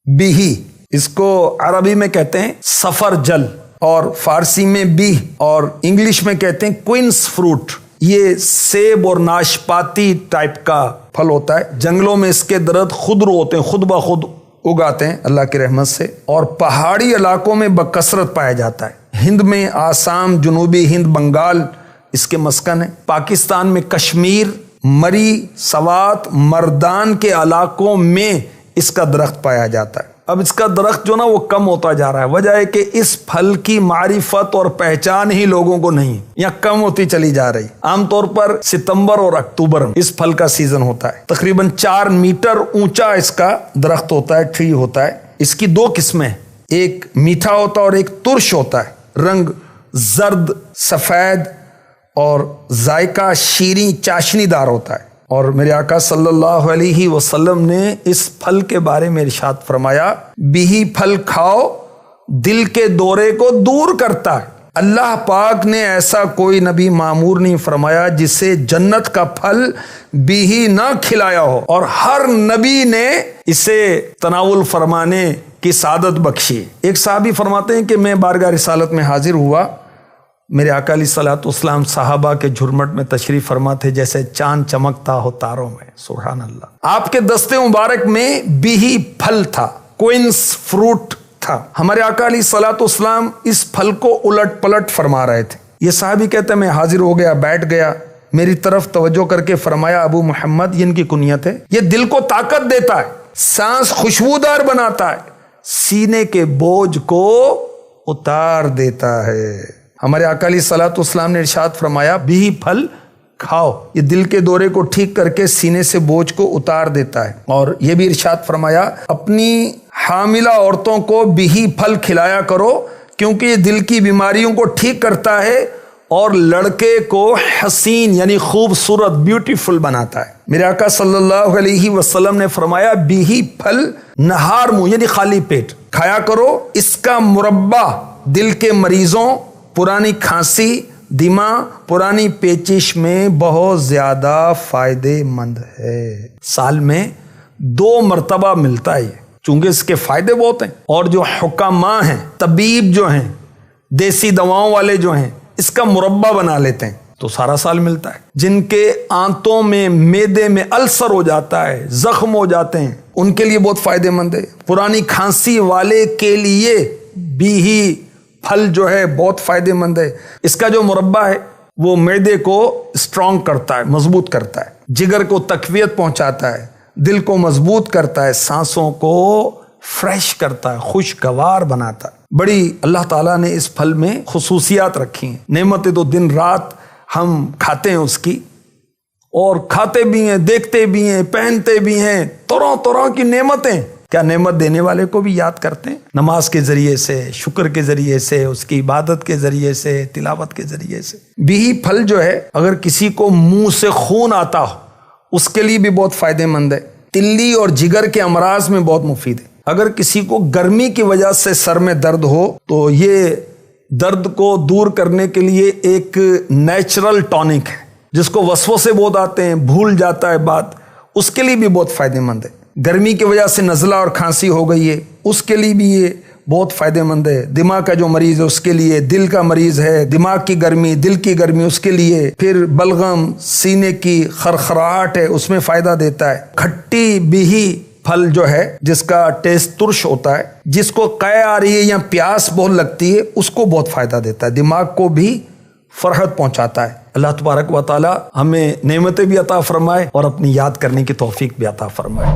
بیہی، اس کو عربی میں کہتے ہیں سفر جل، اور فارسی میں بیہ، اور انگلش میں کہتے ہیں کوئنس فروٹ۔ یہ سیب اور ناشپاتی ٹائپ کا پھل ہوتا ہے۔ جنگلوں میں اس کے درخت خودرو ہوتے ہیں، خود بخود اگاتے ہیں اللہ کی رحمت سے، اور پہاڑی علاقوں میں بکثرت پایا جاتا ہے۔ ہند میں آسام، جنوبی ہند، بنگال اس کے مسکن ہے۔ پاکستان میں کشمیر، مری، سوات، مردان کے علاقوں میں اس کا درخت پایا جاتا ہے۔ اب اس کا درخت جو نا وہ کم ہوتا جا رہا ہے، وجہ ہے کہ اس پھل کی معرفت اور پہچان ہی لوگوں کو نہیں، یا کم ہوتی چلی جا رہی۔ عام طور پر ستمبر اور اکتوبر میں اس پھل کا سیزن ہوتا ہے۔ تقریباً 4 میٹر اونچا اس کا درخت ہوتا ہے، ٹری ہوتا ہے۔ اس کی 2 قسمیں، ایک میٹھا ہوتا ہے اور ایک ترش ہوتا ہے۔ رنگ زرد، سفید اور ذائقہ شیریں چاشنی دار ہوتا ہے۔ اور میرے آقا صلی اللہ علیہ وسلم نے اس پھل کے بارے میں ارشاد فرمایا، بیہی پھل کھاؤ، دل کے دورے کو دور کرتا ہے۔ اللہ پاک نے ایسا کوئی نبی معمور نہیں فرمایا جسے جنت کا پھل بیہی نہ کھلایا ہو، اور ہر نبی نے اسے تناول فرمانے کی سعادت بخشی۔ ایک صحابی فرماتے ہیں کہ میں بارگاہ رسالت میں حاضر ہوا، میرے آقا علیہ الصلوۃ والسلام صحابہ کے جھرمٹ میں تشریف فرما تھے جیسے چاند چمکتا ہو تاروں میں، سبحان اللہ۔ آپ کے دستے مبارک میں بیہی پھل تھا، کوئنس فروٹ تھا۔ ہمارے آقا علیہ الصلوۃ والسلام اس پھل کو الٹ پلٹ فرما رہے تھے۔ یہ صحابی کہتے ہیں میں حاضر ہو گیا، بیٹھ گیا، میری طرف توجہ کر کے فرمایا، ابو محمد، یہ ان کی کنیت ہے، یہ دل کو طاقت دیتا ہے، سانس خوشبودار بناتا ہے، سینے کے بوجھ کو اتار دیتا ہے۔ ہمارے آقا علیہ الصلوۃ والسلام نے ارشاد فرمایا، بیہی پھل کھاؤ، یہ دل کے دورے کو ٹھیک کر کے سینے سے بوجھ کو اتار دیتا ہے۔ اور یہ بھی ارشاد فرمایا، اپنی حاملہ عورتوں کو بیہی پھل کھلایا کرو، کیونکہ یہ دل کی بیماریوں کو ٹھیک کرتا ہے اور لڑکے کو حسین یعنی خوبصورت، بیوٹیفل بناتا ہے۔ میرے آقا صلی اللہ علیہ وسلم نے فرمایا، بیہی پھل نہار منہ یعنی خالی پیٹ کھایا کرو، اس کا مربع دل کے مریضوں، پرانی کھانسی، دماغ، پرانی پیچش میں بہت زیادہ فائدے مند ہے۔ سال میں 2 مرتبہ ملتا ہے یہ، چونکہ اس کے فائدے بہت ہیں، اور جو حکماء ہیں، طبیب جو ہیں، دیسی دواؤں والے جو ہیں، اس کا مربع بنا لیتے ہیں تو سارا سال ملتا ہے۔ جن کے آنتوں میں، معدے میں السر ہو جاتا ہے، زخم ہو جاتے ہیں، ان کے لیے بہت فائدے مند ہے۔ پرانی کھانسی والے کے لیے بیہی پھل جو ہے بہت فائدے مند ہے۔ اس کا جو مربع ہے وہ معدے کو اسٹرانگ کرتا ہے، مضبوط کرتا ہے، جگر کو تقویت پہنچاتا ہے، دل کو مضبوط کرتا ہے، سانسوں کو فریش کرتا ہے، خوشگوار بناتا ہے۔ بڑی اللہ تعالیٰ نے اس پھل میں خصوصیات رکھی ہیں، نعمتیں تو دن رات ہم کھاتے ہیں اس کی، اور کھاتے بھی ہیں، دیکھتے بھی ہیں، پہنتے بھی ہیں، طرح طرح کی نعمتیں۔ کیا نعمت دینے والے کو بھی یاد کرتے ہیں؟ نماز کے ذریعے سے، شکر کے ذریعے سے، اس کی عبادت کے ذریعے سے، تلاوت کے ذریعے سے۔ بیہی پھل جو ہے اگر کسی کو منہ سے خون آتا ہو اس کے لیے بھی بہت فائدے مند ہے، تلی اور جگر کے امراض میں بہت مفید ہے۔ اگر کسی کو گرمی کی وجہ سے سر میں درد ہو تو یہ درد کو دور کرنے کے لیے ایک نیچرل ٹونک ہے، جس کو وسوسے بہت آتے ہیں، بھول جاتا ہے بات، اس کے لیے بھی بہت فائدے مند ہے۔ گرمی کی وجہ سے نزلہ اور کھانسی ہو گئی ہے، اس کے لیے بھی یہ بہت فائدے مند ہے۔ دماغ کا جو مریض ہے اس کے لیے، دل کا مریض ہے، دماغ کی گرمی، دل کی گرمی، اس کے لیے، پھر بلغم، سینے کی خرخراہٹ ہے، اس میں فائدہ دیتا ہے۔ کھٹی بیہی پھل جو ہے جس کا ٹیسٹ ترش ہوتا ہے، جس کو قے آ رہی ہے یا پیاس بہت لگتی ہے، اس کو بہت فائدہ دیتا ہے، دماغ کو بھی فرحت پہنچاتا ہے۔ اللہ تبارک و تعالی ہمیں نعمتیں بھی عطا فرمائے اور اپنی یاد کرنے کی توفیق بھی عطا فرمائے۔